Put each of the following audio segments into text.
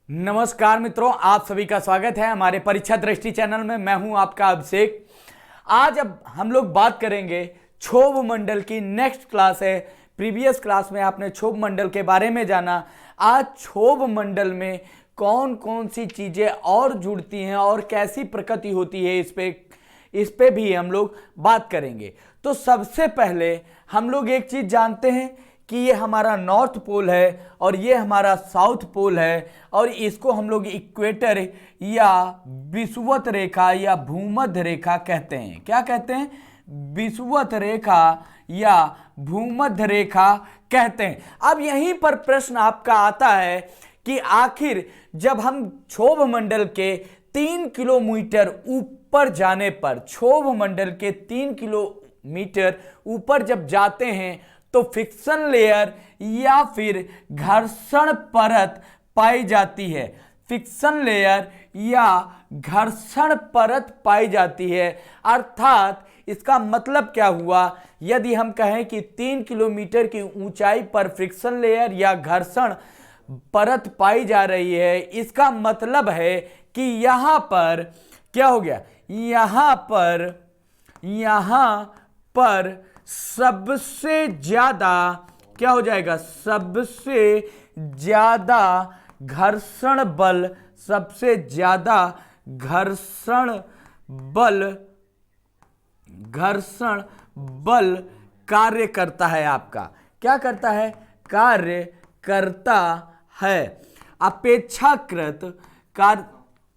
नमस्कार मित्रों, आप सभी का स्वागत है हमारे परीक्षा दृष्टि चैनल में। मैं हूं आपका अभिषेक। आज अब हम लोग बात करेंगे क्षोभ मंडल की। नेक्स्ट क्लास है। प्रीवियस क्लास में आपने क्षोभ मंडल के बारे में जाना। आज क्षोभ मंडल में कौन कौन सी चीजें और जुड़ती हैं और कैसी प्रकृति होती है, इस पे भी हम लोग बात करेंगे। तो सबसे पहले हम लोग एक चीज जानते हैं कि ये हमारा नॉर्थ पोल है और ये हमारा साउथ पोल है, और इसको हम लोग इक्वेटर या विषुवत रेखा या भूमध्य रेखा कहते हैं। क्या कहते हैं? विषुवत रेखा या भूमध्य रेखा कहते हैं। अब यहीं पर प्रश्न आपका आता है कि आखिर जब हम क्षोभ मंडल के 3 किलोमीटर ऊपर जाने पर, क्षोभ मंडल के 3 किलोमीटर ऊपर जब जाते हैं तो फिक्शन लेयर या फिर घर्षण परत पाई जाती है। फिक्शन लेयर या घर्षण परत पाई जाती है। अर्थात इसका मतलब क्या हुआ? यदि हम कहें कि 3 किलोमीटर की ऊंचाई पर फ्रिक्शन लेयर या घर्षण परत पाई जा रही है, इसका मतलब है कि यहां पर क्या हो गया? यहां पर सबसे ज्यादा क्या हो जाएगा? सबसे ज्यादा घर्षण बल, सबसे ज्यादा घर्षण बल कार्य करता है। आपका क्या करता है? कार्य करता है। अपेक्षाकृत कार्य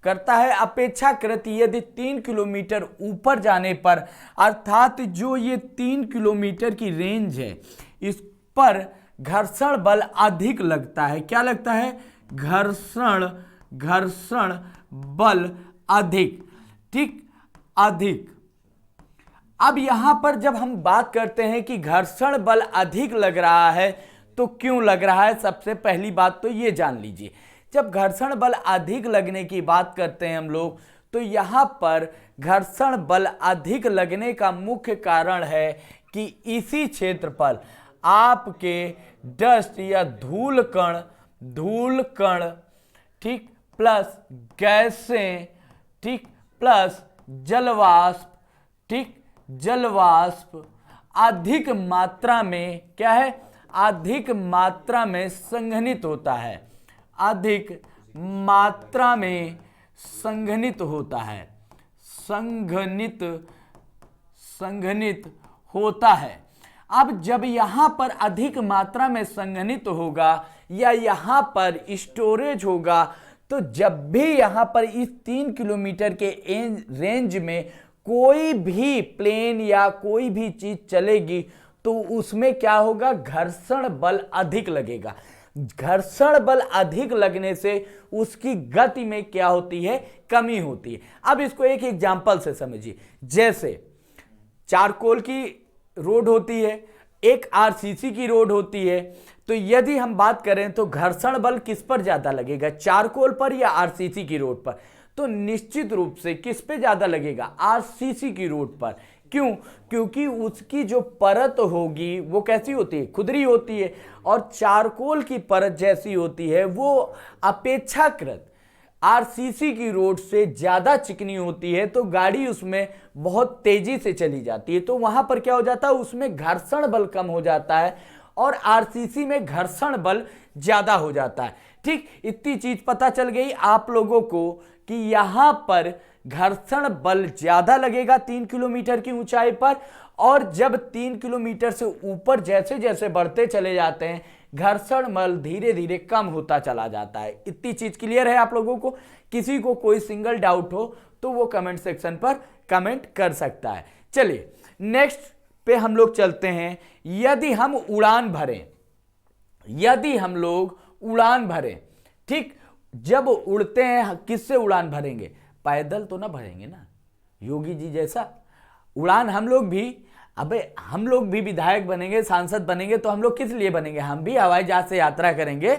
करता है। अपेक्षाकृत यदि 3 किलोमीटर ऊपर जाने पर, अर्थात जो ये 3 किलोमीटर की रेंज है, इस पर घर्षण बल अधिक लगता है। क्या लगता है? घर्षण बल अधिक। ठीक, अधिक। अब यहां पर जब हम बात करते हैं कि घर्षण बल अधिक लग रहा है, तो क्यों लग रहा है? सबसे पहली बात तो ये जान लीजिए। जब घर्षण बल अधिक लगने की बात करते हैं हम लोग, तो यहां पर घर्षण बल अधिक लगने का मुख्य कारण है कि इसी क्षेत्र पर आपके डस्ट या धूल कण, ठीक, प्लस गैसें, ठीक, प्लस जलवाष्प, ठीक, जलवाष्प अधिक मात्रा में क्या है? अधिक मात्रा में संघनित होता है। अधिक मात्रा में संघनित होता है। संघनित होता है। अब जब यहां पर अधिक मात्रा में संघनित होगा या यहां पर स्टोरेज होगा, तो जब भी यहां पर इस 3 किलोमीटर के रेंज में कोई भी प्लेन या कोई भी चीज चलेगी, तो उसमें क्या होगा? घर्षण बल अधिक लगेगा। घर्षण बल अधिक लगने से उसकी गति में क्या होती है? कमी होती है। अब इसको एक एग्जांपल से समझिए। जैसे चारकोल की रोड होती है, एक आरसीसी की रोड होती है, तो यदि हम बात करें तो घर्षण बल किस पर ज्यादा लगेगा? चारकोल पर या आरसीसी की रोड पर? तो निश्चित रूप से किस पे ज्यादा लगेगा? आरसीसी की रोड पर। क्यों? क्योंकि उसकी जो परत होगी वो कैसी होती है? खुरदरी होती है। और चारकोल की परत जैसी होती है, वो अपेक्षाकृत आरसीसी की रोड से ज्यादा चिकनी होती है, तो गाड़ी उसमें बहुत तेजी से चली जाती है। तो वहां पर क्या हो जाता है? उसमें घर्षण बल कम हो जाता है और आरसीसी में घर्षण बल ज्यादा हो जाता है। ठीक, इतनी चीज पता चल गई आप लोगों को कि यहां पर घर्षण बल ज्यादा लगेगा 3 किलोमीटर की ऊंचाई पर, और जब 3 किलोमीटर से ऊपर जैसे जैसे बढ़ते चले जाते हैं, घर्षण बल धीरे धीरे कम होता चला जाता है। इतनी चीज क्लियर है आप लोगों को? किसी को कोई सिंगल डाउट हो तो वो कमेंट सेक्शन पर कमेंट कर सकता है। चलिए नेक्स्ट पे हम लोग चलते हैं। यदि हम लोग उड़ान भरें, ठीक, जब उड़ते हैं किससे उड़ान भरेंगे? पैदल तो ना भरेंगे ना, योगी जी जैसा उड़ान। हम लोग भी विधायक बनेंगे, सांसद बनेंगे, तो हम लोग किस लिए बनेंगे? हम भी हवाई जहाज से यात्रा करेंगे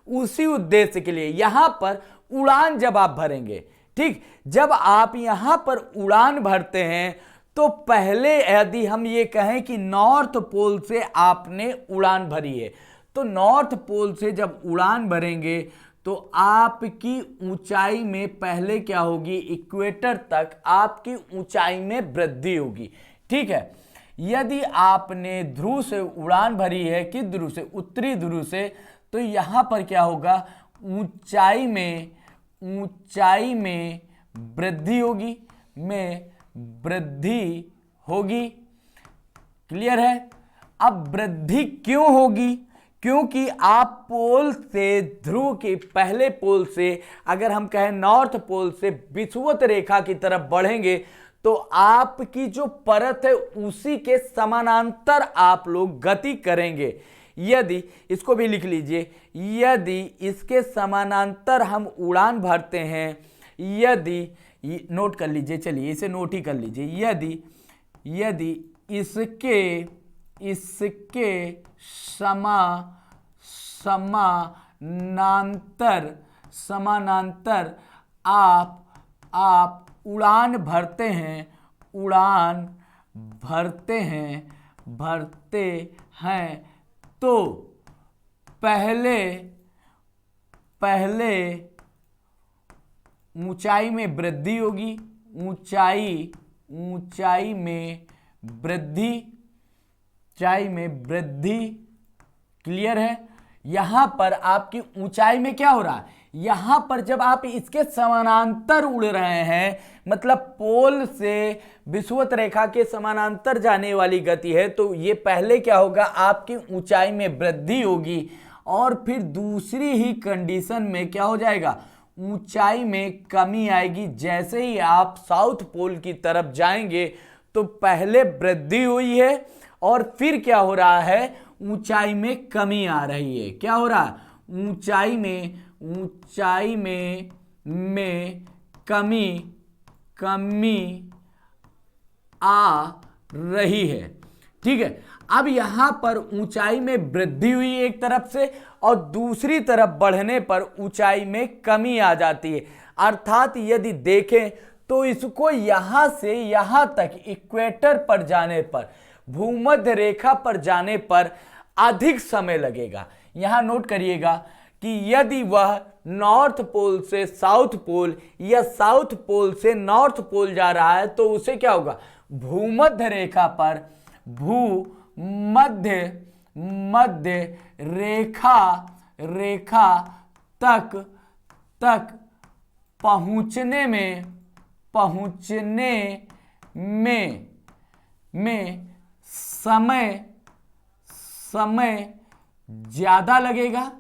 उसी उद्देश्य के लिए। यहां पर उड़ान जब आप भरेंगे, ठीक, जब आप यहां पर उड़ान भरते हैं, तो पहले यदि हम ये कहें कि नॉर्थ पोल से आपने उड़ान भरी है, तो नॉर्थ पोल से जब उड़ान भरेंगे तो आपकी ऊंचाई में पहले क्या होगी, इक्वेटर तक आपकी ऊंचाई में वृद्धि होगी। ठीक है, यदि आपने ध्रुव से उड़ान भरी है, किस ध्रुव से, उत्तरी ध्रुव से, तो यहां पर क्या होगा, ऊंचाई में वृद्धि होगी, क्लियर है। अब वृद्धि क्यों होगी, क्योंकि आप पोल से, ध्रुव के पहले पोल से, अगर हम कहें नॉर्थ पोल से विषुवत रेखा की तरफ बढ़ेंगे तो आपकी जो परत है उसी के समानांतर आप लोग गति करेंगे। यदि, इसको भी लिख लीजिए, यदि इसके समानांतर हम उड़ान भरते हैं, यदि, नोट कर लीजिए, चलिए इसे नोट ही कर लीजिए, यदि इसके समानांतर आप उड़ान भरते हैं तो पहले ऊंचाई में वृद्धि होगी, ऊंचाई में वृद्धि, क्लियर है। यहां पर आपकी ऊंचाई में क्या हो रहा है, यहां पर जब आप इसके समानांतर उड़ रहे हैं, मतलब पोल से विषुवत रेखा के समानांतर जाने वाली गति है, तो ये पहले क्या होगा, आपकी ऊंचाई में वृद्धि होगी, और फिर दूसरी ही कंडीशन में क्या हो जाएगा, ऊंचाई में कमी आएगी। जैसे ही आप साउथ पोल की तरफ जाएंगे तो पहले वृद्धि हुई है और फिर क्या हो रहा है, ऊंचाई में कमी आ रही है। क्या हो रहा है, ऊंचाई में कमी आ रही है। ठीक है, अब यहां पर ऊंचाई में वृद्धि हुई एक तरफ से और दूसरी तरफ बढ़ने पर ऊंचाई में कमी आ जाती है। अर्थात यदि देखें तो इसको यहां से यहां तक इक्वेटर पर जाने पर, भूमध्य रेखा पर जाने पर अधिक समय लगेगा। यहां नोट करिएगा कि यदि वह नॉर्थ पोल से साउथ पोल या साउथ पोल से नॉर्थ पोल जा रहा है तो उसे क्या होगा, भूमध्य रेखा पर, भूमध्य रेखा तक पहुंचने में समय ज्यादा लगेगा।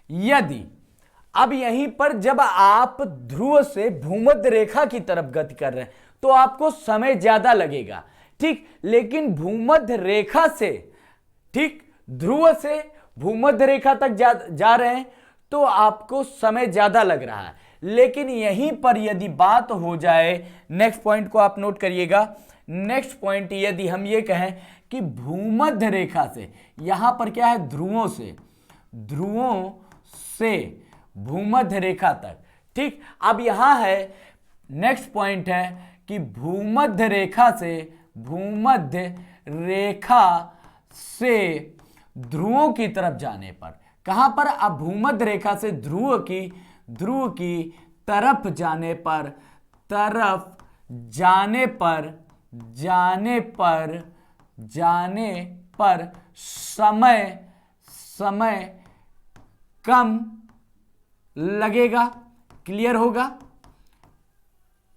यदि अब यहीं पर जब आप ध्रुव से भूमध्य रेखा की तरफ गति कर रहे हैं तो आपको समय ज्यादा लगेगा, ठीक। लेकिन भूमध्य रेखा से, ठीक, ध्रुव से भूमध्य रेखा तक जा रहे हैं तो आपको समय ज्यादा लग रहा है। लेकिन यहीं पर यदि बात हो जाए, नेक्स्ट पॉइंट को आप नोट करिएगा, नेक्स्ट पॉइंट यदि हम ये कहें कि भूमध्य रेखा से, यहां पर क्या है, ध्रुवों से भूमध्य रेखा तक, ठीक। अब यहां है, नेक्स्ट पॉइंट है कि भूमध्य रेखा से ध्रुवों की तरफ जाने पर, कहां पर, अब भूमध्य रेखा से ध्रुव की तरफ जाने पर समय कम लगेगा। क्लियर होगा,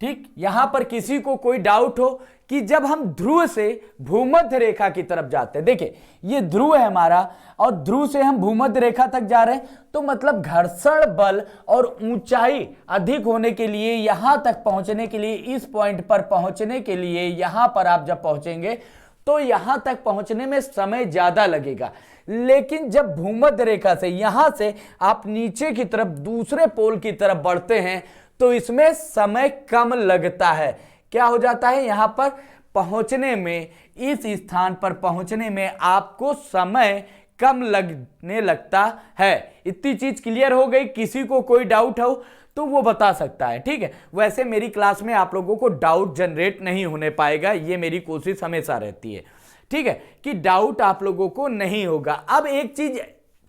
ठीक। यहां पर किसी को कोई डाउट हो कि जब हम ध्रुव से भूमध्य रेखा की तरफ जाते हैं, देखिए ये ध्रुव है हमारा और ध्रुव से हम भूमध्य रेखा तक जा रहे हैं, तो मतलब घर्षण बल और ऊंचाई अधिक होने के लिए, यहां तक पहुंचने के लिए, इस पॉइंट पर पहुंचने के लिए, यहां पर आप जब पहुंचेंगे तो यहां तक पहुंचने में समय ज्यादा लगेगा। लेकिन जब भूमध्य रेखा से यहां से आप नीचे की तरफ दूसरे पोल की तरफ बढ़ते हैं तो इसमें समय कम लगता है। क्या हो जाता है, यहां पर पहुंचने में, इस स्थान पर पहुंचने में आपको समय कम लगने लगता है। इतनी चीज क्लियर हो गई। किसी को कोई डाउट हो तो वो बता सकता है, ठीक है। वैसे मेरी क्लास में आप लोगों को डाउट जनरेट नहीं होने पाएगा, ये मेरी कोशिश हमेशा रहती है, ठीक है, कि डाउट आप लोगों को नहीं होगा। अब एक चीज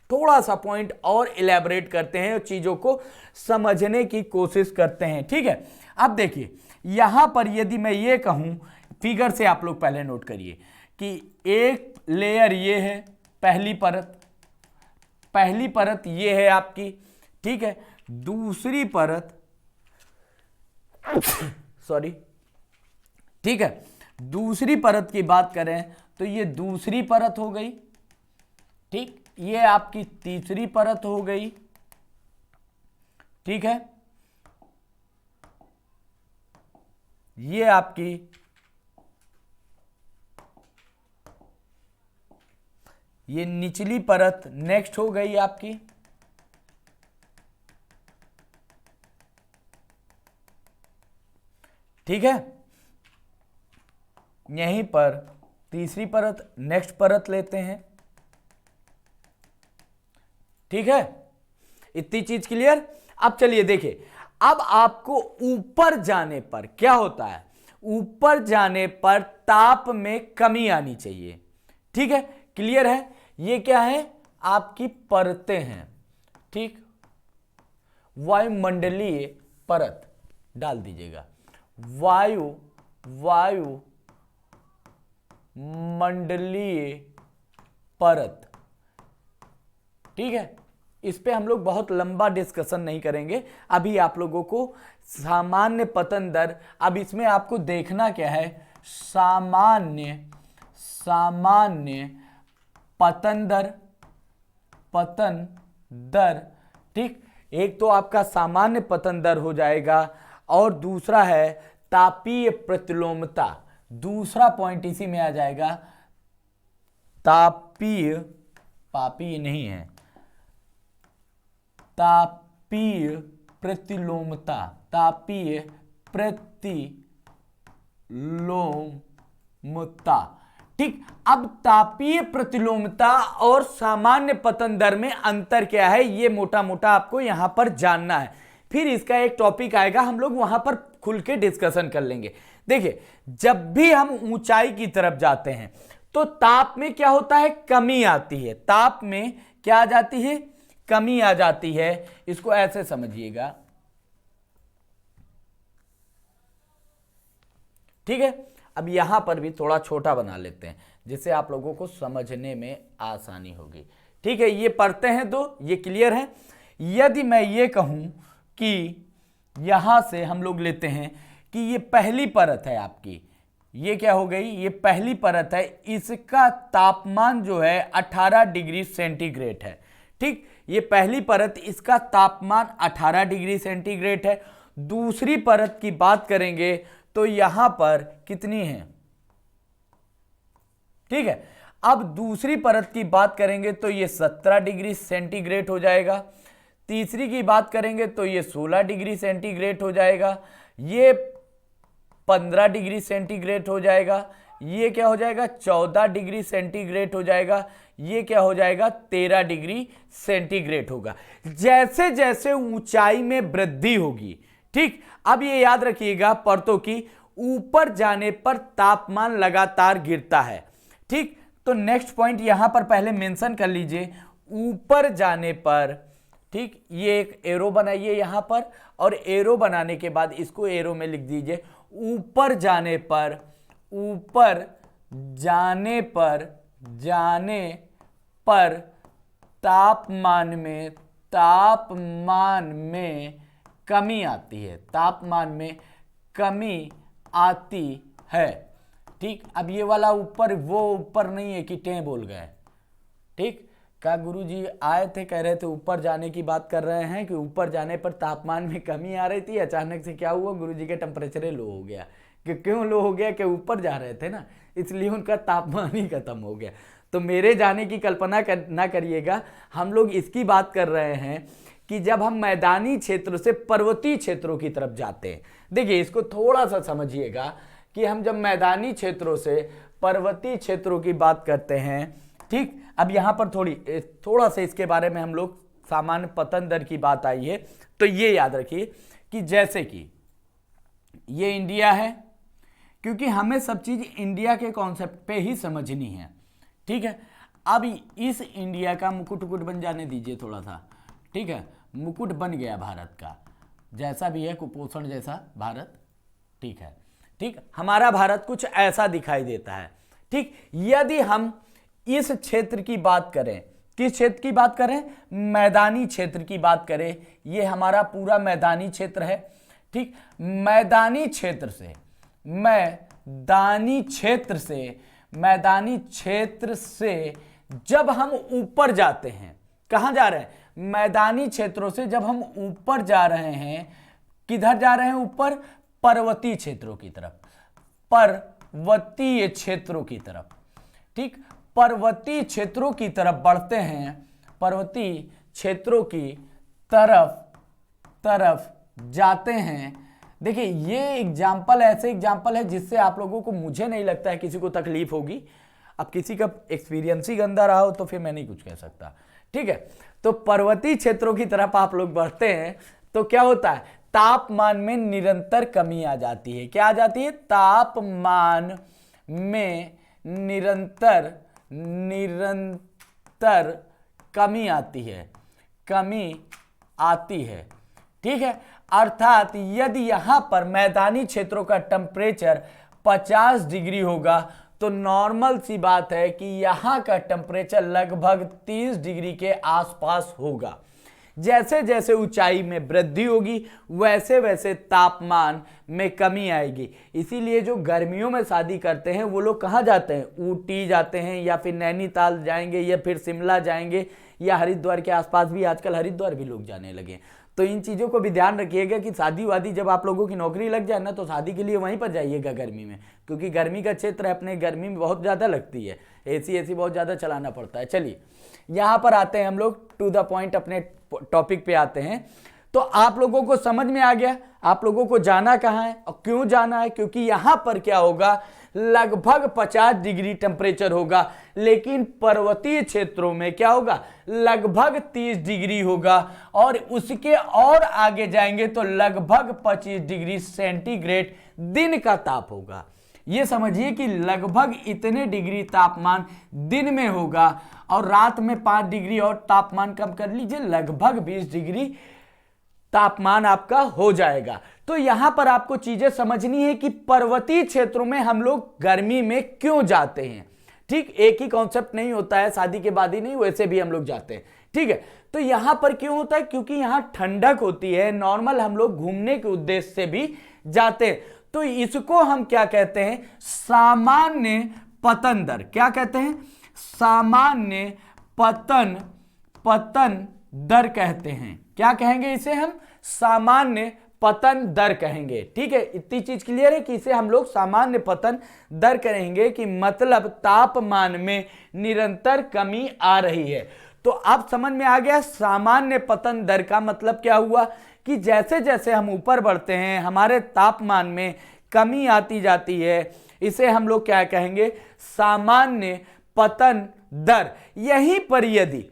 थोड़ा सा पॉइंट और इलेबोरेट करते हैं और चीजों को समझने की कोशिश करते हैं। ठीक है, अब देखिए यहां पर यदि मैं ये कहूं, फिगर से आप लोग पहले नोट करिए कि एक लेयर ये है, पहली परत ये है आपकी, ठीक है, दूसरी परत सॉरी, ठीक है, दूसरी परत की बात करें तो ये दूसरी परत हो गई, ठीक, ये आपकी तीसरी परत हो गई, ठीक है, ये आपकी ये निचली परत नेक्स्ट हो गई आपकी, ठीक है, यहीं पर तीसरी परत, नेक्स्ट परत लेते हैं, ठीक है, इतनी चीज क्लियर। अब चलिए देखिए, अब आपको ऊपर जाने पर क्या होता है, ऊपर जाने पर ताप में कमी आनी चाहिए, ठीक है, क्लियर है। ये क्या है, आपकी परतें हैं, ठीक, वायुमंडलीय परत डाल दीजिएगा, वायु मंडलीय परत, ठीक है। इस पे हम लोग बहुत लंबा डिस्कशन नहीं करेंगे, अभी आप लोगों को सामान्य पतन दर, अब इसमें आपको देखना क्या है, सामान्य पतन दर, ठीक, एक तो आपका सामान्य पतन दर हो जाएगा और दूसरा है तापीय प्रतिलोमता, दूसरा पॉइंट इसी में आ जाएगा, पापीय नहीं है, तापीय प्रतिलोमता, ठीक। अब तापीय प्रतिलोमता और सामान्य पतन दर में अंतर क्या है, ये मोटा मोटा आपको यहां पर जानना है, फिर इसका एक टॉपिक आएगा, हम लोग वहां पर खुल के डिस्कशन कर लेंगे। देखिए, जब भी हम ऊंचाई की तरफ जाते हैं तो ताप में क्या होता है, कमी आती है, ताप में क्या आ जाती है, कमी आ जाती है, इसको ऐसे समझिएगा, ठीक है। अब यहां पर भी थोड़ा छोटा बना लेते हैं जिससे आप लोगों को समझने में आसानी होगी, ठीक है। ये पढ़ते हैं तो ये क्लियर है। यदि मैं ये कहूं कि यहां से हम लोग लेते हैं कि ये पहली परत है आपकी, ये क्या हो गई, ये पहली परत है, इसका तापमान जो है 18 डिग्री सेंटीग्रेड है, ठीक, ये पहली परत, इसका तापमान 18 डिग्री सेंटीग्रेड है। दूसरी परत की बात करेंगे तो यहां पर कितनी है, ठीक है। अब दूसरी परत की बात करेंगे तो ये 17 डिग्री सेंटीग्रेड हो जाएगा, तीसरी की बात करेंगे तो ये 16 डिग्री सेंटीग्रेड हो जाएगा, ये 15 डिग्री सेंटीग्रेड हो जाएगा, ये क्या हो जाएगा 14 डिग्री सेंटीग्रेड हो जाएगा, ये क्या हो जाएगा 13 डिग्री सेंटीग्रेड होगा, जैसे जैसे ऊंचाई में वृद्धि होगी, ठीक। अब ये याद रखिएगा परतों की, ऊपर जाने पर तापमान लगातार गिरता है, ठीक। तो नेक्स्ट पॉइंट यहां पर पहले मेंशन कर लीजिए, ऊपर जाने पर, ठीक, ये एक एरो बनाइए यहां पर, और एरो बनाने के बाद इसको एरो में लिख दीजिए, ऊपर जाने पर तापमान में कमी आती है, तापमान में कमी आती है, ठीक। अब ये वाला ऊपर, वो ऊपर नहीं है कि टें बोल गए, ठीक, क्या गुरुजी आए थे कह रहे थे ऊपर जाने की बात कर रहे हैं कि ऊपर जाने पर तापमान में कमी आ रही थी, अचानक से क्या हुआ, गुरुजी का टेम्परेचर लो हो गया, कि क्यों लो हो गया, कि ऊपर जा रहे थे ना, इसलिए उनका तापमान ही खत्म हो गया। तो मेरे जाने की कल्पना ना करिएगा, हम लोग इसकी बात कर रहे हैं कि जब हम मैदानी क्षेत्र से पर्वतीय क्षेत्रों की तरफ जाते हैं, देखिए इसको थोड़ा सा समझिएगा कि हम जब मैदानी क्षेत्रों से पर्वतीय क्षेत्रों की बात करते हैं, ठीक। अब यहां पर थोड़ा सा इसके बारे में हम लोग, सामान्य पतन दर की बात आई है तो ये याद रखिए कि जैसे कि ये इंडिया है, क्योंकि हमें सब चीज इंडिया के कॉन्सेप्ट पे ही समझनी है। ठीक है, अब इस इंडिया का मुकुट उकुट बन जाने दीजिए थोड़ा सा। ठीक है, मुकुट बन गया भारत का, जैसा भी है कुपोषण जैसा भारत। ठीक है, ठीक, हमारा भारत कुछ ऐसा दिखाई देता है। ठीक, यदि हम इस क्षेत्र की बात करें, किस क्षेत्र की बात करें, मैदानी क्षेत्र की बात करें, ये हमारा पूरा मैदानी क्षेत्र है। ठीक, मैदानी क्षेत्र से जब हम ऊपर जाते हैं, कहां जा रहे हैं, मैदानी क्षेत्रों से जब हम ऊपर जा रहे हैं, किधर जा रहे हैं, ऊपर पर्वतीय क्षेत्रों की तरफ, पर्वतीय क्षेत्रों की तरफ। ठीक, पर्वतीय क्षेत्रों की तरफ बढ़ते हैं, पर्वतीय क्षेत्रों की तरफ जाते हैं। देखिए ये एग्जाम्पल ऐसे एग्जाम्पल है जिससे आप लोगों को, मुझे नहीं लगता है किसी को तकलीफ होगी। अब किसी का एक्सपीरियंस ही गंदा रहा हो तो फिर मैं नहीं कुछ कह सकता। ठीक है, तो पर्वतीय क्षेत्रों की तरफ आप लोग बढ़ते हैं तो क्या होता है, तापमान में निरंतर कमी आ जाती है। क्या आ जाती है, तापमान में निरंतर कमी आती है। ठीक है, अर्थात यदि यहां पर मैदानी क्षेत्रों का टेम्परेचर 50 डिग्री होगा तो नॉर्मल सी बात है कि यहां का टेम्परेचर लगभग 30 डिग्री के आसपास होगा। जैसे जैसे ऊंचाई में वृद्धि होगी वैसे वैसे तापमान में कमी आएगी। इसीलिए जो गर्मियों में शादी करते हैं वो लोग कहाँ जाते हैं, ऊटी जाते हैं या फिर नैनीताल जाएंगे या फिर शिमला जाएंगे या हरिद्वार के आसपास भी, आजकल हरिद्वार भी लोग जाने लगे। तो इन चीज़ों को भी ध्यान रखिएगा कि शादी वादी जब आप लोगों की नौकरी लग जाए ना तो शादी के लिए वहीं पर जाइएगा गर्मी में, क्योंकि गर्मी का क्षेत्र है अपने, गर्मी में बहुत ज़्यादा लगती है, एसी बहुत ज़्यादा चलाना पड़ता है। चलिए यहाँ पर आते हैं हम लोग टू द पॉइंट, अपने टॉपिक पे आते हैं। तो आप लोगों को समझ में आ गया आप लोगों को जाना कहाँ है और क्यों जाना है, क्योंकि यहाँ पर क्या होगा, लगभग 50 डिग्री टेम्परेचर होगा, लेकिन पर्वतीय क्षेत्रों में क्या होगा, लगभग 30 डिग्री होगा, और उसके और आगे जाएंगे तो लगभग 25 डिग्री सेंटीग्रेड दिन का ताप होगा। ये समझिए कि लगभग इतने डिग्री तापमान दिन में होगा और रात में 5 डिग्री और तापमान कम कर लीजिए, लगभग 20 डिग्री तापमान आपका हो जाएगा। तो यहां पर आपको चीजें समझनी है कि पर्वतीय क्षेत्रों में हम लोग गर्मी में क्यों जाते हैं। ठीक, एक ही कॉन्सेप्ट नहीं होता है, शादी के बाद ही नहीं, वैसे भी हम लोग जाते हैं। ठीक है, तो यहां पर क्यों होता है, क्योंकि यहां ठंडक होती है, नॉर्मल हम लोग घूमने के उद्देश्य से भी जाते हैं। तो इसको हम क्या कहते हैं, सामान्य पतन दर। क्या कहते हैं, सामान्य पतन दर कहते हैं। क्या कहेंगे इसे हम, सामान्य पतन दर कहेंगे। ठीक है, इतनी चीज क्लियर है कि इसे हम लोग सामान्य पतन दर कहेंगे, कि मतलब तापमान में निरंतर कमी आ रही है। तो अब समझ में आ गया सामान्य पतन दर का मतलब क्या हुआ, कि जैसे जैसे हम ऊपर बढ़ते हैं हमारे तापमान में कमी आती जाती है, इसे हम लोग क्या कहेंगे, सामान्य पतन दर। यहीं पर यदि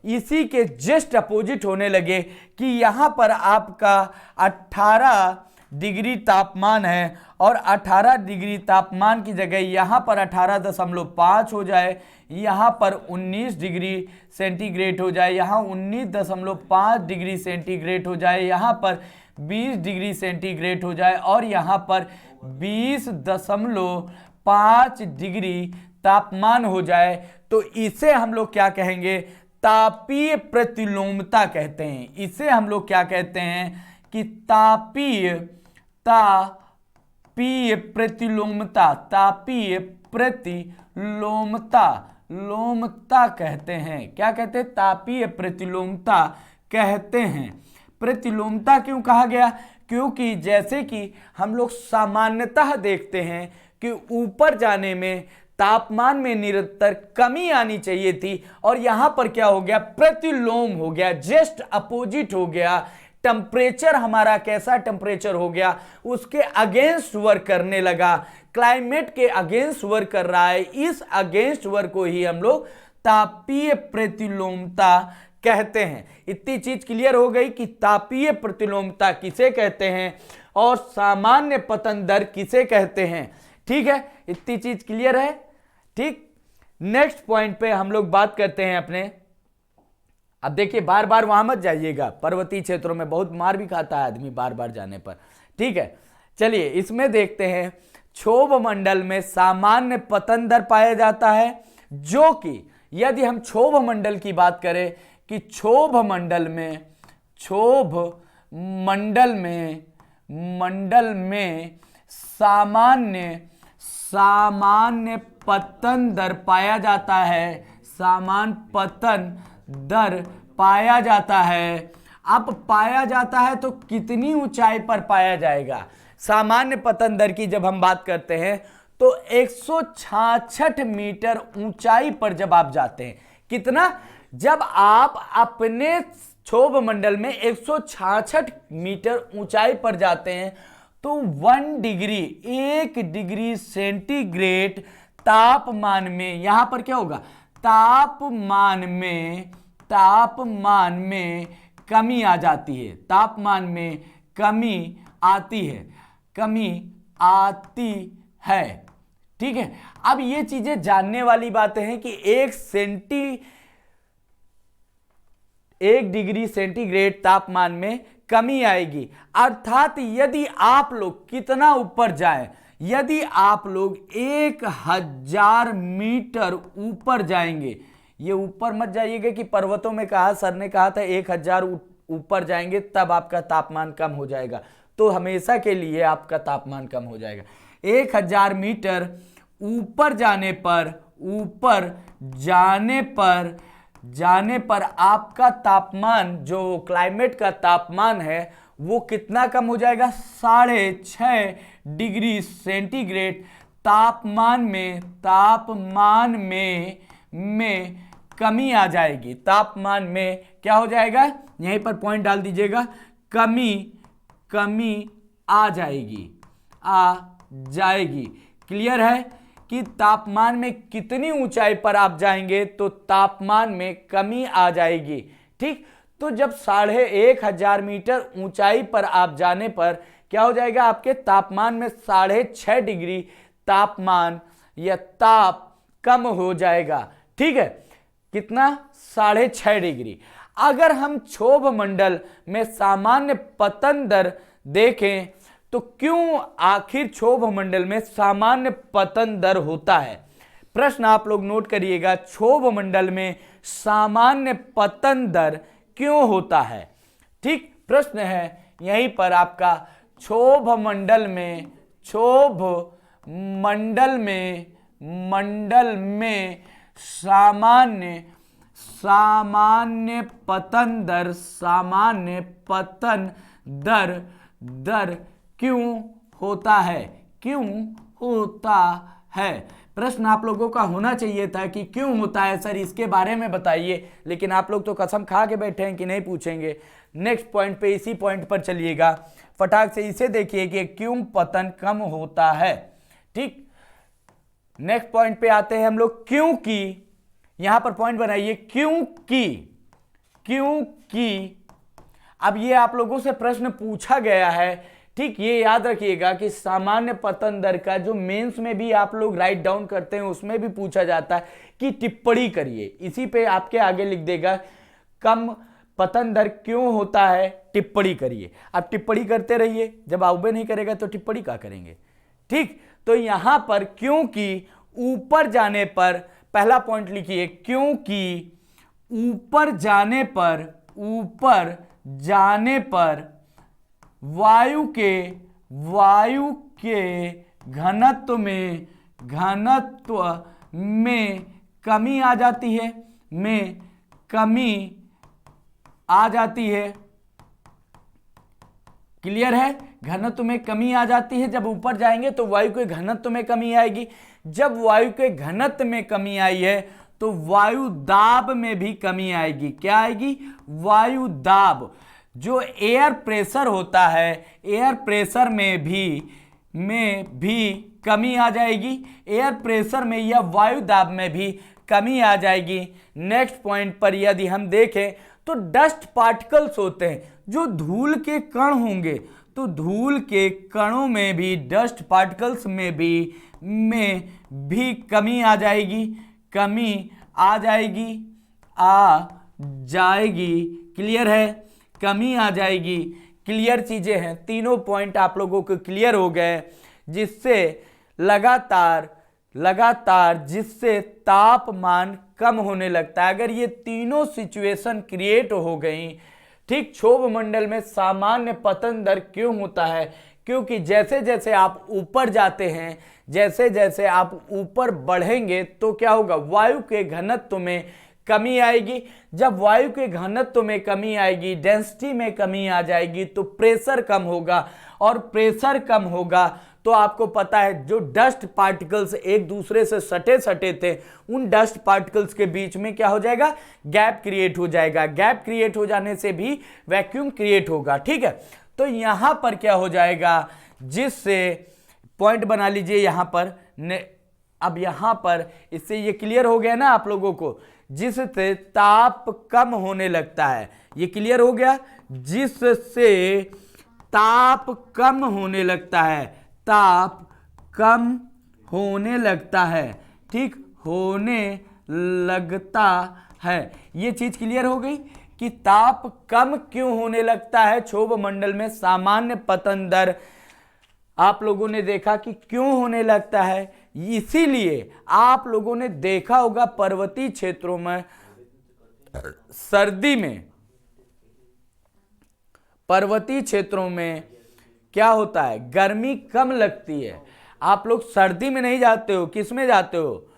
इसी के जस्ट अपोजिट होने लगे कि यहां पर आपका 18 डिग्री तापमान है और 18 डिग्री तापमान की जगह यहां पर 18.5 हो जाए, यहां पर 19 डिग्री सेंटीग्रेड हो जाए, यहां 19.5 डिग्री सेंटीग्रेड हो जाए, यहां पर 20 डिग्री सेंटीग्रेड हो जाए और यहां पर 20.5 डिग्री तापमान हो जाए, तो इसे हम लोग क्या कहेंगे, तापीय प्रतिलोमता कहते हैं। इसे हम लोग क्या कहते हैं कि तापीय प्रतिलोमता कहते हैं। क्या कहते हैं, तापीय प्रतिलोमता कहते हैं। प्रतिलोमता क्यों कहा गया, क्योंकि जैसे कि हम लोग सामान्यतः देखते हैं कि ऊपर जाने में तापमान में निरंतर कमी आनी चाहिए थी, और यहां पर क्या हो गया, प्रतिलोम हो गया, जस्ट अपोजिट हो गया। टेम्परेचर हमारा कैसा टेम्परेचर हो गया, उसके अगेंस्ट वर्क करने लगा, क्लाइमेट के अगेंस्ट वर्क कर रहा है। इस अगेंस्ट वर्क को ही हम लोग तापीय प्रतिलोमता कहते हैं। इतनी चीज क्लियर हो गई कि तापीय प्रतिलोमता किसे कहते हैं और सामान्य पतन दर किसे कहते हैं। ठीक है, इतनी चीज क्लियर है। ठीक, नेक्स्ट पॉइंट पे हम लोग बात करते हैं अपने। अब देखिए, बार बार वहां मत जाइएगा, पर्वतीय क्षेत्रों में बहुत मार भी खाता है आदमी बार बार जाने पर। ठीक है, चलिए इसमें देखते हैं। क्षोभ मंडल में सामान्य पतन दर पाया जाता है, जो कि यदि हम क्षोभ मंडल की बात करें कि क्षोभ मंडल में सामान्य पतन दर पाया जाता है, सामान्य पतन दर पाया जाता है। अब पाया जाता है तो कितनी ऊंचाई पर पाया जाएगा? सामान्य पतन दर की जब हम बात करते हैं तो 166 मीटर ऊंचाई पर जब आप जाते हैं, कितना? जब आप अपने क्षोभ मंडल में 166 मीटर ऊंचाई पर जाते हैं तो 1 डिग्री सेंटीग्रेड तापमान में, यहां पर क्या होगा? तापमान में कमी आ जाती है, तापमान में कमी आती है। ठीक है, अब ये चीजें जानने वाली बातें हैं कि 1 डिग्री सेंटीग्रेड तापमान में कमी आएगी। अर्थात यदि आप लोग कितना ऊपर जाएं, यदि आप लोग 1000 मीटर ऊपर जाएंगे, ये ऊपर मत जाइएगा कि पर्वतों में कहा, सर ने कहा था 1000 ऊपर जाएंगे तब आपका तापमान कम हो जाएगा, तो हमेशा के लिए आपका तापमान कम हो जाएगा। 1000 मीटर ऊपर जाने पर आपका तापमान, जो क्लाइमेट का तापमान है, वो कितना कम हो जाएगा? 6.5 डिग्री सेंटीग्रेड तापमान में कमी आ जाएगी। तापमान में क्या हो जाएगा? यहीं पर पॉइंट डाल दीजिएगा, कमी आ जाएगी। क्लियर है कि तापमान में कितनी ऊंचाई पर आप जाएंगे तो तापमान में कमी आ जाएगी। ठीक, तो जब 1500 मीटर ऊंचाई पर आप जाने पर क्या हो जाएगा? आपके तापमान में 6.5 डिग्री तापमान या ताप कम हो जाएगा। ठीक है, कितना? 6.5 डिग्री। अगर हम क्षोभ मंडल में सामान्य पतन दर देखें तो क्यों आखिर क्षोभ मंडल में सामान्य पतन दर होता है? प्रश्न आप लोग नोट करिएगा, क्षोभ मंडल में सामान्य पतन दर क्यों होता है? ठीक, प्रश्न है यहीं पर आपका। क्षोभ मंडल में सामान्य पतन दर क्यों होता है? प्रश्न आप लोगों का होना चाहिए था कि क्यों होता है सर, इसके बारे में बताइए, लेकिन आप लोग तो कसम खा के बैठे हैं कि नहीं पूछेंगे। नेक्स्ट पॉइंट पे, इसी पॉइंट पर चलिएगा, फटाक से इसे देखिए कि क्यों पतन कम होता है। ठीक, नेक्स्ट पॉइंट पे आते हैं हम लोग, क्योंकि, यहां पर पॉइंट बनाइए, क्योंकि अब ये आप लोगों से प्रश्न पूछा गया है। ठीक, ये याद रखिएगा कि सामान्य पतन दर का जो मेंस में भी आप लोग राइट डाउन करते हैं उसमें भी पूछा जाता है कि टिप्पणी करिए। इसी पे आपके आगे लिख देगा, कम पतन दर क्यों होता है, टिप्पणी करिए। आप टिप्पणी करते रहिए, जब आउबे नहीं करेगा तो टिप्पणी क्या करेंगे? ठीक, तो यहां पर क्योंकि ऊपर जाने पर, पहला पॉइंट लिखिए, क्योंकि ऊपर जाने पर वायु के घनत्व में कमी आ जाती है, क्लियर है? घनत्व में कमी आ जाती है। जब ऊपर जाएंगे तो वायु के घनत्व में कमी आएगी। जब वायु के घनत्व में कमी आई है तो वायु दाब में भी कमी आएगी। क्या आएगी? वायु दाब, जो एयर प्रेशर होता है, एयर प्रेशर में भी कमी आ जाएगी। एयर प्रेशर में या वायु दाब में भी कमी आ जाएगी। नेक्स्ट पॉइंट पर यदि हम देखें तो डस्ट पार्टिकल्स होते हैं, जो धूल के कण होंगे, तो धूल के कणों में भी, डस्ट पार्टिकल्स में भी कमी आ जाएगी, कमी आ जाएगी। क्लियर है, कमी आ जाएगी। क्लियर चीजें हैं, तीनों पॉइंट आप लोगों को क्लियर हो गए, जिससे लगातार जिससे तापमान कम होने लगता है। अगर ये तीनों सिचुएशन क्रिएट हो गई, ठीक, क्षोभ मंडल में सामान्य पतन दर क्यों होता है? क्योंकि जैसे जैसे आप ऊपर जाते हैं, जैसे जैसे आप ऊपर बढ़ेंगे तो क्या होगा, वायु के घनत्व में कमी आएगी। जब वायु के घनत्व में कमी आएगी, डेंसिटी में कमी आ जाएगी, तो प्रेशर कम होगा, और प्रेशर कम होगा तो आपको पता है जो डस्ट पार्टिकल्स एक दूसरे से सटे सटे थे, उन डस्ट पार्टिकल्स के बीच में क्या हो जाएगा, गैप क्रिएट हो जाएगा। गैप क्रिएट हो जाने से भी वैक्यूम क्रिएट होगा। ठीक है, तो यहां पर क्या हो जाएगा, जिससे पॉइंट बना लीजिए यहां पर अब यहां पर इससे ये क्लियर हो गया ना आप लोगों को, जिससे ताप कम होने लगता है। ये क्लियर हो गया, जिससे ताप कम होने लगता है, ताप कम होने लगता है, ठीक, होने लगता है। ये चीज क्लियर हो गई कि ताप कम क्यों होने लगता है क्षोभ मंडल में। सामान्य पतन दर आप लोगों ने देखा कि क्यों होने लगता है, इसीलिए आप लोगों ने देखा होगा पर्वतीय क्षेत्रों में सर्दी में, पर्वतीय क्षेत्रों में क्या होता है, गर्मी कम लगती है। आप लोग सर्दी में नहीं जाते हो, किस में जाते हो,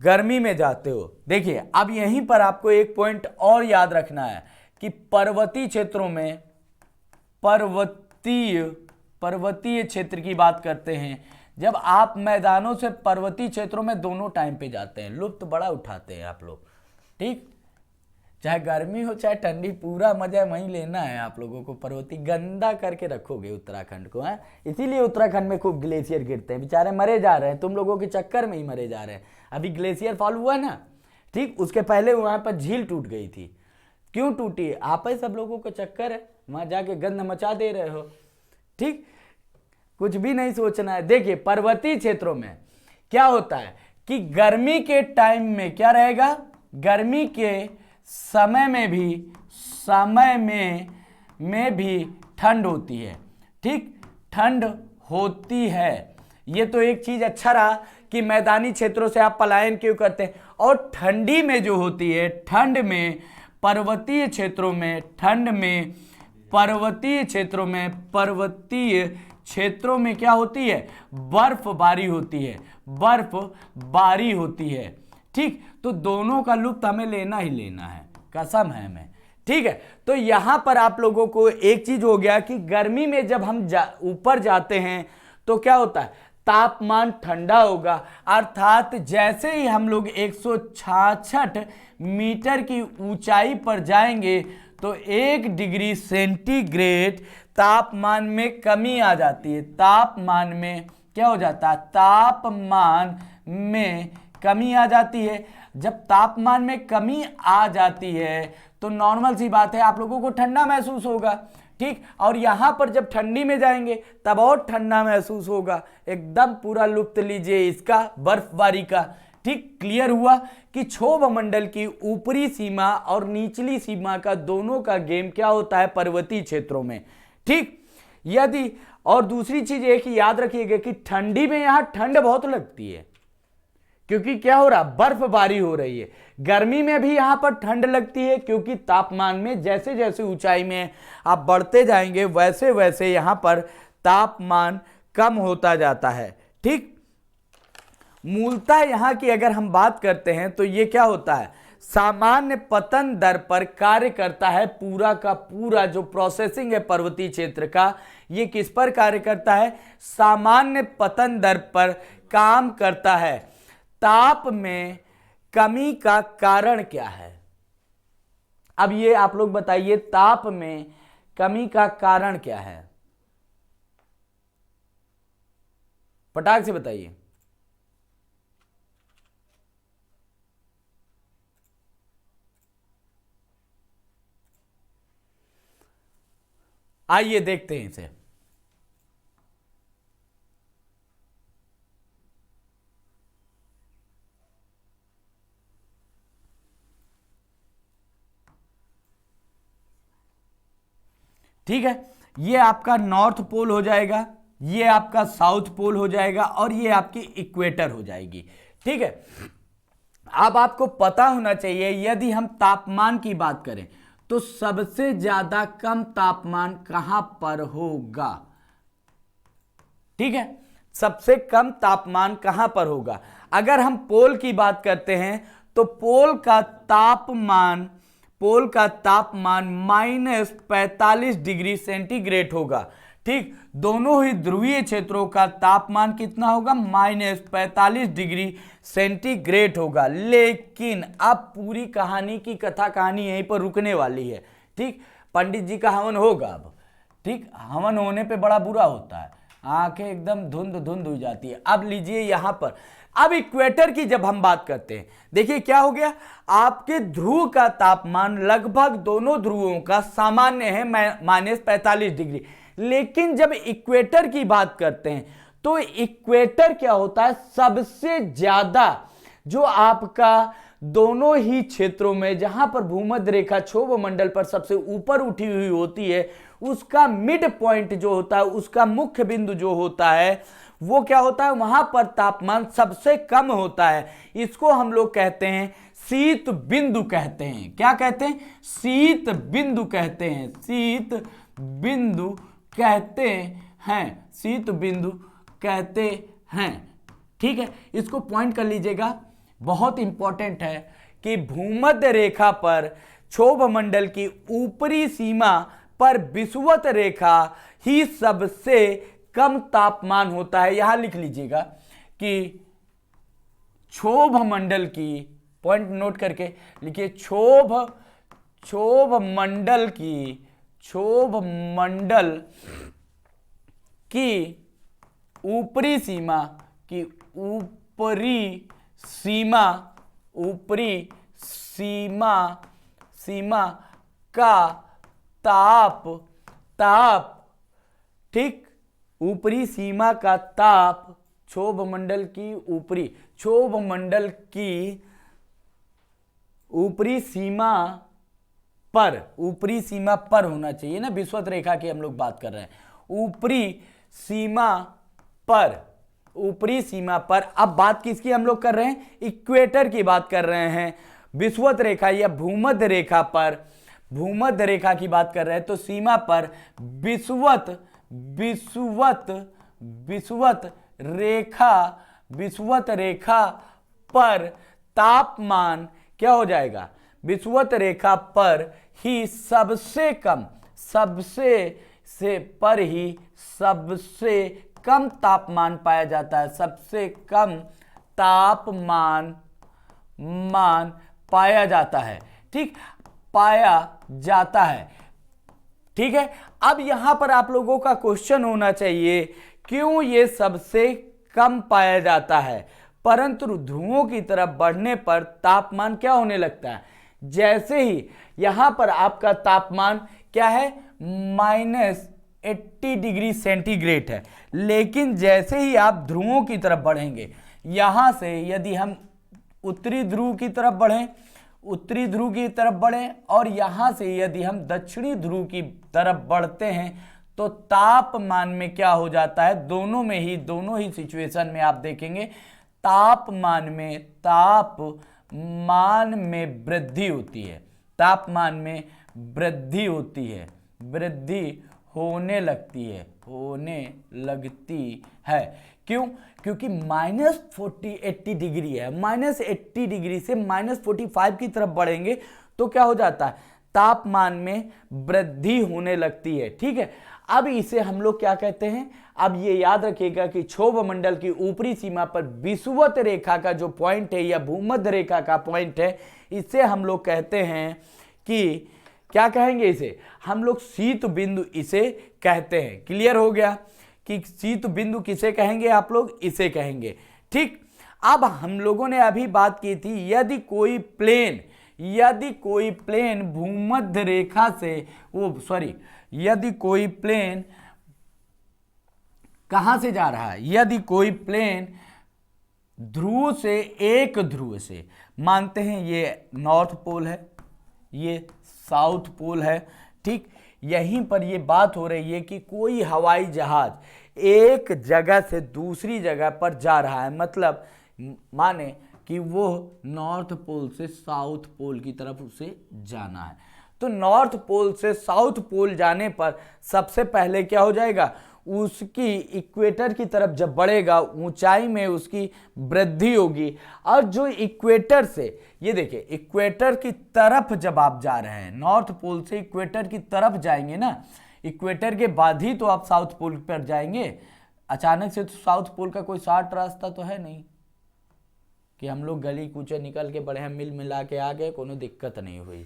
गर्मी में जाते हो। देखिए अब यहीं पर आपको एक पॉइंट और याद रखना है कि पर्वतीय क्षेत्रों में, पर्वतीय क्षेत्र की बात करते हैं, जब आप मैदानों से पर्वतीय क्षेत्रों में दोनों टाइम पे जाते हैं, लुत्फ बड़ा उठाते हैं आप लोग। ठीक, चाहे गर्मी हो चाहे ठंडी, पूरा मजा वहीं लेना है आप लोगों को। पर्वतीय गंदा करके रखोगे उत्तराखंड को, है, इसीलिए उत्तराखंड में खूब ग्लेशियर गिरते हैं, बेचारे मरे जा रहे हैं, तुम लोगों के चक्कर में ही मरे जा रहे हैं। अभी ग्लेशियर फॉल हुआ ना, ठीक, उसके पहले वहां पर झील टूट गई थी। क्यों टूटी? आप ही सब लोगों को चक्कर है, वहां जाके गंद मचा दे रहे हो। ठीक, कुछ भी नहीं सोचना है। देखिए पर्वतीय क्षेत्रों में क्या होता है कि गर्मी के टाइम में क्या रहेगा, गर्मी के समय में भी ठंड होती है। ठीक, ठंड होती है। ये तो एक चीज अच्छा रहा कि मैदानी क्षेत्रों से आप पलायन क्यों करते हैं। और ठंडी में जो होती है, ठंड में पर्वतीय क्षेत्रों में क्या होती है, बर्फबारी होती है। ठीक, तो दोनों का लुत्फ हमें लेना ही लेना है, कसम है हमें। ठीक है, तो यहां पर आप लोगों को एक चीज हो गया कि गर्मी में जब हम ऊपर जाते हैं तो क्या होता है, तापमान ठंडा होगा। अर्थात जैसे ही हम लोग 166 मीटर की ऊंचाई पर जाएंगे तो 1 डिग्री सेंटीग्रेड तापमान में कमी आ जाती है। तापमान में क्या हो जाता है, तापमान में कमी आ जाती है। जब तापमान में कमी आ जाती है तो नॉर्मल सी बात है आप लोगों को ठंडा महसूस होगा। ठीक, और यहां पर जब ठंडी में जाएंगे तब और ठंडा महसूस होगा। एकदम पूरा लुत्फ लीजिए इसका, बर्फबारी का। ठीक, क्लियर हुआ कि क्षोभ मंडल की ऊपरी सीमा और निचली सीमा का दोनों का गेम क्या होता है पर्वतीय क्षेत्रों में। ठीक, यदि और दूसरी चीज एक याद रखिएगा कि ठंडी में यहां ठंड बहुत लगती है, क्योंकि क्या हो रहा, बर्फबारी हो रही है। गर्मी में भी यहां पर ठंड लगती है, क्योंकि तापमान में जैसे जैसे ऊंचाई में आप बढ़ते जाएंगे वैसे वैसे यहां पर तापमान कम होता जाता है। ठीक, मूलतः यहां की अगर हम बात करते हैं तो ये क्या होता है, सामान्य पतन दर पर कार्य करता है। पूरा का पूरा जो प्रोसेसिंग है पर्वतीय क्षेत्र का, ये किस पर कार्य करता है, सामान्य पतन दर पर काम करता है। ताप में कमी का कारण क्या है, अब ये आप लोग बताइए, ताप में कमी का कारण क्या है, फटाक से बताइए। आइए देखते हैं इसे। ठीक है, ये आपका नॉर्थ पोल हो जाएगा, ये आपका साउथ पोल हो जाएगा और ये आपकी इक्वेटर हो जाएगी। ठीक है, अब आपको पता होना चाहिए यदि हम तापमान की बात करें तो सबसे ज्यादा कम तापमान कहां पर होगा। ठीक है, सबसे कम तापमान कहां पर होगा। अगर हम पोल की बात करते हैं तो पोल का तापमान -45 डिग्री सेंटीग्रेड होगा। ठीक, दोनों ही ध्रुवीय क्षेत्रों का तापमान कितना होगा, -45 डिग्री सेंटीग्रेड होगा। लेकिन अब पूरी कहानी की कथा कहानी यहीं पर रुकने वाली है। ठीक, पंडित जी का हवन होगा अब। ठीक, हवन होने पे बड़ा बुरा होता है, आंखें एकदम धुंध धुंध हो जाती है। अब लीजिए यहां पर, अब इक्वेटर की जब हम बात करते हैं, देखिए क्या हो गया, आपके ध्रुव का तापमान लगभग दोनों ध्रुवों का सामान्य है -45 डिग्री। लेकिन जब इक्वेटर की बात करते हैं तो इक्वेटर क्या होता है, सबसे ज्यादा जो आपका दोनों ही क्षेत्रों में जहां पर भूमध्य रेखा क्षोभ मंडल पर सबसे ऊपर उठी हुई होती है, उसका मिड पॉइंट जो होता है, उसका मुख्य बिंदु जो होता है, वो क्या होता है, वहां पर तापमान सबसे कम होता है। इसको हम लोग कहते हैं शीत बिंदु कहते हैं। क्या कहते हैं, शीत बिंदु कहते हैं, शीत बिंदु कहते हैं, शीत बिंदु कहते हैं। ठीक है, इसको पॉइंट कर लीजिएगा, बहुत इंपॉर्टेंट है कि भूमध्य रेखा पर क्षोभ मंडल की ऊपरी सीमा पर विषुवत रेखा ही सबसे कम तापमान होता है। यहां लिख लीजिएगा कि क्षोभ मंडल की, पॉइंट नोट करके लिखिए, क्षोभ मंडल की ऊपरी सीमा का ताप, ठीक, ऊपरी सीमा का ताप क्षोभ मंडल की ऊपरी सीमा पर होना चाहिए ना, विषुवत रेखा की हम लोग बात कर रहे हैं, ऊपरी सीमा पर। अब बात किसकी हम लोग कर रहे हैं, इक्वेटर की बात कर रहे हैं। विषुवत रेखा या भूमध्य रेखा पर, भूमध्य रेखा की बात कर रहे हैं तो सीमा पर विषुवत रेखा पर तापमान क्या हो जाएगा, विषुवत रेखा पर ही सबसे कम तापमान पाया जाता है, सबसे कम तापमान पाया जाता है। ठीक, पाया जाता है। ठीक है, अब यहां पर आप लोगों का क्वेश्चन होना चाहिए, क्यों ये सबसे कम पाया जाता है, परंतु ध्रुवों की तरफ बढ़ने पर तापमान क्या होने लगता है। जैसे ही यहां पर आपका तापमान क्या है, -80 डिग्री सेंटीग्रेड है, लेकिन जैसे ही आप ध्रुवों की तरफ बढ़ेंगे, यहां से यदि हम उत्तरी ध्रुव की तरफ बढ़ें और यहां से यदि हम दक्षिणी ध्रुव की तरफ बढ़ते हैं तो तापमान में क्या हो जाता है, दोनों ही सिचुएशन में आप देखेंगे तापमान में वृद्धि होती है, तापमान में वृद्धि होने लगती है। क्यों, क्योंकि -80 डिग्री है, -80 डिग्री से -45 की तरफ बढ़ेंगे तो क्या हो जाता है, तापमान में वृद्धि होने लगती है। ठीक है, अब इसे हम लोग क्या कहते हैं, अब ये याद रखिएगा कि क्षोभ मंडल की ऊपरी सीमा पर विषुवत रेखा का जो पॉइंट है या भूमध्य रेखा का पॉइंट है, इसे हम लोग कहते हैं कि क्या कहेंगे, इसे हम लोग शीत बिंदु इसे कहते हैं। क्लियर हो गया कि शीत बिंदु किसे कहेंगे, आप लोग इसे कहेंगे। ठीक, अब हम लोगों ने अभी बात की थी, यदि कोई प्लेन भूमध्य रेखा से यदि कोई प्लेन कहां से जा रहा है, यदि कोई प्लेन ध्रुव से, एक ध्रुव से, मानते हैं ये नॉर्थ पोल है, ये साउथ पोल है, ठीक, यहीं पर ये बात हो रही है कि कोई हवाई जहाज एक जगह से दूसरी जगह पर जा रहा है, मतलब माने कि वो नॉर्थ पोल से साउथ पोल की तरफ उसे जाना है। तो नॉर्थ पोल से साउथ पोल जाने पर सबसे पहले क्या हो जाएगा, उसकी इक्वेटर की तरफ जब बढ़ेगा ऊंचाई में उसकी वृद्धि होगी। और जो इक्वेटर से, ये देखिए इक्वेटर की तरफ जब आप जा रहे हैं, नॉर्थ पोल से इक्वेटर की तरफ जाएंगे ना, इक्वेटर के बाद ही तो आप साउथ पोल पर जाएंगे। अचानक से तो साउथ पोल का कोई शॉर्ट रास्ता तो है नहीं कि हम लोग गली कूचे निकल के बढ़े, मिल मिला के आ गए, कोनो दिक्कत नहीं हुई,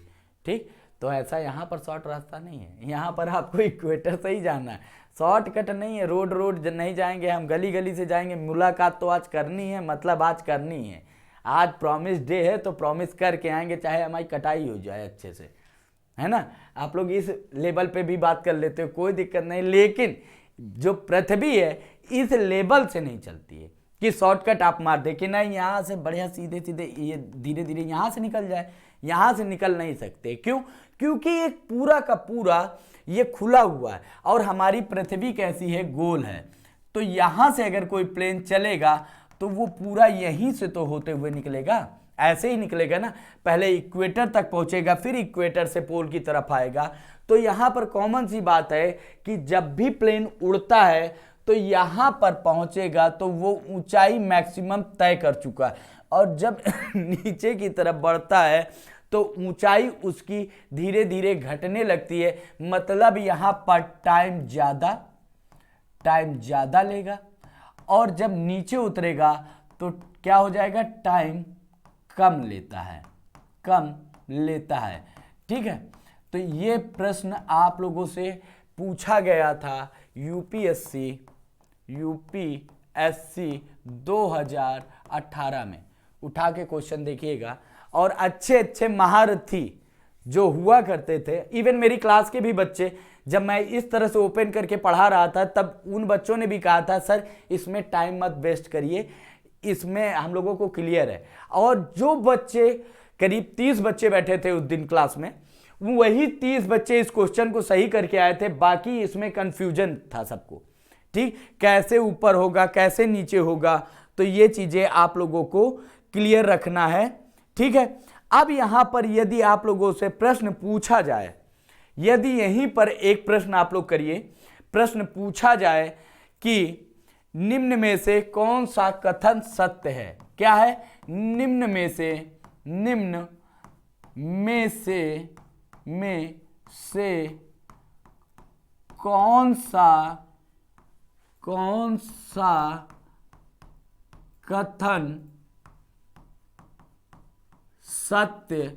ठीक। तो ऐसा यहाँ पर शॉर्ट रास्ता नहीं है, यहाँ पर आपको इक्वेटर से ही जाना है, शॉर्टकट नहीं है, रोड रोड नहीं जाएंगे हम, गली गली से जाएंगे। मुलाकात तो आज करनी है, मतलब आज करनी है, आज प्रॉमिस डे है तो प्रॉमिस करके आएंगे, चाहे हमारी कटाई हो जाए अच्छे से, है ना। आप लोग इस लेवल पे भी बात कर लेते हो, कोई दिक्कत नहीं, लेकिन जो पृथ्वी है इस लेवल से नहीं चलती है कि शॉर्टकट आप मार दे कि नहीं यहाँ से बढ़िया सीधे सीधे ये धीरे धीरे यहाँ से निकल जाए, यहाँ से निकल नहीं सकते। क्यों? क्योंकि एक पूरा का पूरा ये खुला हुआ है और हमारी पृथ्वी कैसी है, गोल है। तो यहाँ से अगर कोई प्लेन चलेगा तो वो पूरा यहीं से तो होते हुए निकलेगा, ऐसे ही निकलेगा ना, पहले इक्वेटर तक पहुंचेगा, फिर इक्वेटर से पोल की तरफ आएगा। तो यहाँ पर कॉमन सी बात है कि जब भी प्लेन उड़ता है तो यहाँ पर पहुंचेगा तो वो ऊंचाई मैक्सिमम तय कर चुका है, और जब नीचे की तरफ बढ़ता है तो ऊंचाई उसकी धीरे धीरे घटने लगती है, मतलब यहाँ पर टाइम ज़्यादा लेगा, और जब नीचे उतरेगा तो क्या हो जाएगा, टाइम कम लेता है, ठीक है। तो ये प्रश्न आप लोगों से पूछा गया था यूपीएससी 2018 में, उठा के क्वेश्चन देखिएगा। और अच्छे महारथी जो हुआ करते थे, इवन मेरी क्लास के भी बच्चे, जब मैं इस तरह से ओपन करके पढ़ा रहा था तब उन बच्चों ने भी कहा था सर इसमें टाइम मत वेस्ट करिए, इसमें हम लोगों को क्लियर है। और जो बच्चे, करीब 30 बच्चे बैठे थे उस दिन क्लास में, वही 30 बच्चे इस क्वेश्चन को सही करके आए थे, बाकी इसमें कंफ्यूजन था सबको, ठीक, कैसे ऊपर होगा कैसे नीचे होगा। तो ये चीजें आप लोगों को क्लियर रखना है, ठीक है। अब यहां पर यदि आप लोगों से प्रश्न पूछा जाए, यदि यहीं पर एक प्रश्न आप लोग करिए, प्रश्न पूछा जाए कि निम्न में से कौन सा कथन सत्य है, क्या है, निम्न में से कौन सा कथन सत्य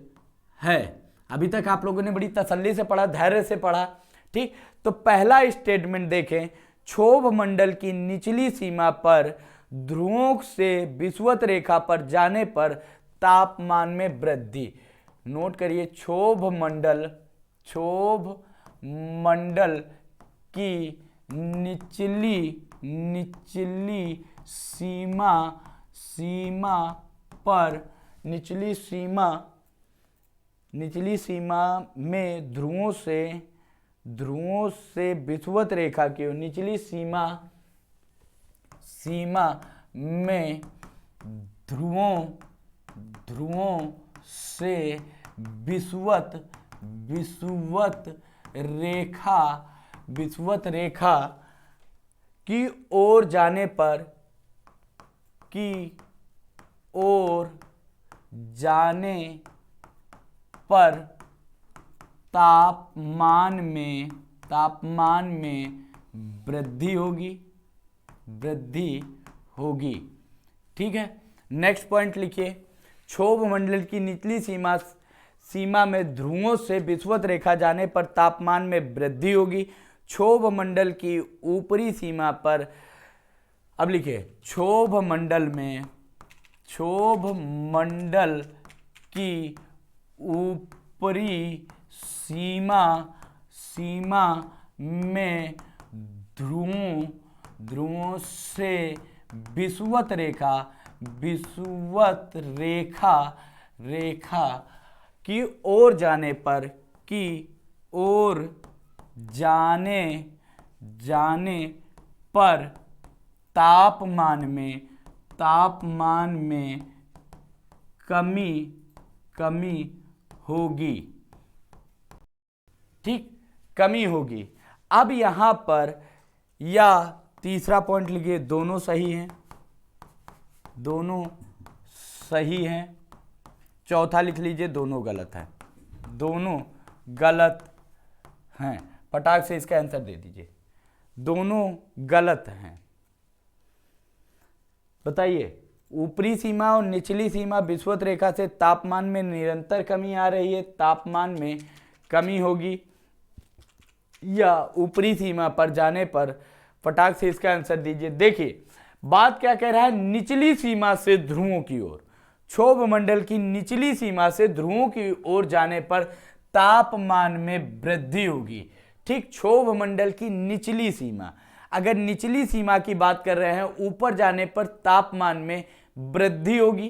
है। अभी तक आप लोगों ने बड़ी तसल्ली से पढ़ा, धैर्य से पढ़ा, ठीक। तो पहला स्टेटमेंट देखें, क्षोभ मंडल की निचली सीमा पर ध्रुवों से विषुवत रेखा पर जाने पर तापमान में वृद्धि। नोट करिए, क्षोभ मंडल की निचली सीमा में ध्रुवों से विषुवत रेखा की निचली सीमा में ध्रुवों से विषुवत रेखा की ओर जाने पर तापमान में वृद्धि होगी, ठीक है। नेक्स्ट पॉइंट लिखिए, क्षोभ मंडल की निचली सीमा में ध्रुवों से विषुवत रेखा जाने पर तापमान में वृद्धि होगी। क्षोभ मंडल की ऊपरी सीमा पर, अब लिखिए, क्षोभ मंडल की ऊपरी सीमा में ध्रुवों से विषुवत रेखा की ओर जाने पर तापमान में कमी होगी। ठीक, कमी होगी। अब यहां पर या तीसरा पॉइंट लिखिए, दोनों सही हैं। चौथा लिख लीजिए, दोनों गलत हैं। फटाक से इसका आंसर दे दीजिए, दोनों गलत हैं। बताइए, ऊपरी सीमा और निचली सीमा विषुवत रेखा से तापमान में निरंतर कमी आ रही है, तापमान में कमी होगी, या ऊपरी सीमा पर जाने पर, फटाक से इसका आंसर दीजिए। देखिए बात क्या कह रहा है, निचली सीमा से ध्रुवों की ओर, क्षोभ मंडल की निचली सीमा से ध्रुवों की ओर जाने पर तापमान में वृद्धि होगी। ठीक, क्षोभ मंडल की निचली सीमा, अगर निचली सीमा की बात कर रहे हैं, ऊपर जाने पर तापमान में वृद्धि होगी।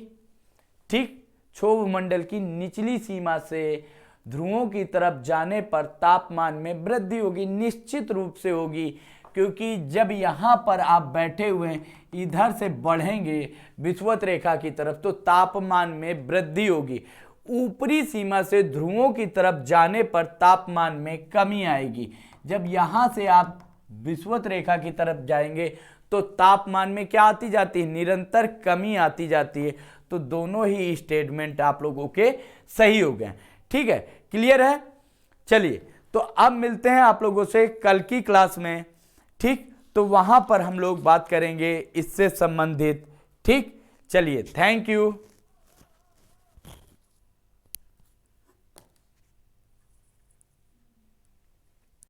ठीक, क्षोभ मंडल की निचली सीमा से ध्रुवों की तरफ जाने पर तापमान में वृद्धि होगी, निश्चित रूप से होगी, क्योंकि जब यहां पर आप बैठे हुए इधर से बढ़ेंगे विषुवत रेखा की तरफ तो तापमान में वृद्धि होगी। ऊपरी सीमा से ध्रुवों की तरफ जाने पर तापमान में कमी आएगी। जब यहां से आप विषुवत रेखा की तरफ जाएंगे तो तापमान में क्या आती जाती है, निरंतर कमी आती जाती है। तो दोनों ही स्टेटमेंट आप लोगों के सही हो गए। ठीक है, क्लियर है। चलिए, तो अब मिलते हैं आप लोगों से कल की क्लास में। ठीक, तो वहां पर हम लोग बात करेंगे इससे संबंधित। ठीक, चलिए, थैंक यू।